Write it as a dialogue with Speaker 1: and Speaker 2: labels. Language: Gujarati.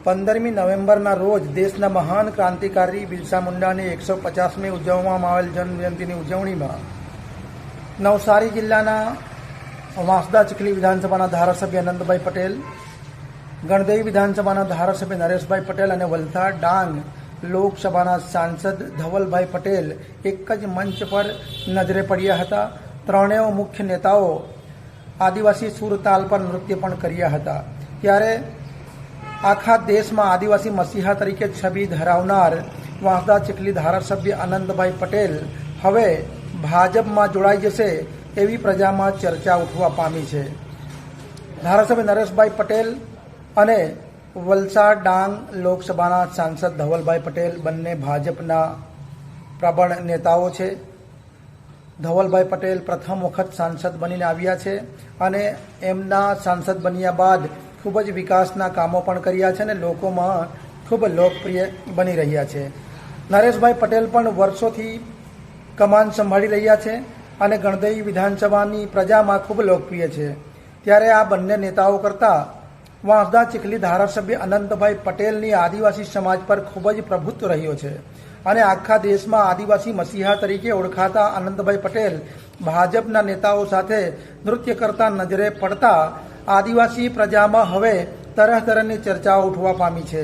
Speaker 1: 15મી નવેમ્બરના રોજ દેશના મહાન ક્રાંતિકારી બિરસા મુંડાની 150મી ઉજવવામાં આવેલ જન્મજયંતિની ઉજવણીમાં નવસારી જિલ્લાના વાંસદા ચીખલી વિધાનસભાના ધારાસભ્ય અનંતભાઈ પટેલ, ગણદેવી વિધાનસભાના ધારાસભ્ય નરેશભાઈ પટેલ અને વલસાડ ડાંગ લોકસભાના સાંસદ ધવલભાઈ પટેલ એક જ મંચ પર નજરે પડ્યા હતા. ત્રણેય મુખ્ય નેતાઓ આદિવાસી સુરતાલ પર નૃત્ય પણ કર્યા હતા. ત્યારે આખા દેશમાં આદિવાસી મસીહા તરીકે છબી ધરાવનાર વાંસદા ચીખલી ધારાસભ્ય અનંતભાઈ પટેલ હવે ભાજપમાં જોડાઈ જશે એવી પ્રજામાં ચર્ચા ઉઠવા પામી છે. ધારાસભ્ય નરેશભાઈ પટેલ અને વલસાડ ડાંગ લોકસભાના સાંસદ ધવલભાઈ પટેલ બંને ભાજપના પ્રબળ નેતાઓ છે. ધવલભાઈ પટેલ પ્રથમ વખત સાંસદ બનીને આવ્યા છે અને એમના સાંસદ બન્યા બાદ ખૂબ જ વિકાસના કામો પણ કર્યા છે અને લોકોમાં ખૂબ લોકપ્રિય બની રહ્યા છે. નરેશભાઈ પટેલ પણ વર્ષોથી કમાન સંભાળી રહ્યા છે અને ગણદેવી વિધાનસભાની પ્રજામાં ખૂબ લોકપ્રિય છે. ત્યારે આ બંને નેતાઓ કરતાં વાંસદા ચીખલી ધારાસભ્ય અનંતભાઈ પટેલની આદિવાસી સમાજ પર ખૂબ જ પ્રભુત્વ રહ્યો છે અને આખા દેશમાં આદિવાસી મસીહા તરીકે ઓળખાતા અનંતભાઈ પટેલ ભાજપના નેતાઓ સાથે નૃત્ય કરતા નજરે પડતા આદિવાસી પ્રજામાં હવે તરહ તરહની ચર્ચાઓ ઉઠવા પામી છે.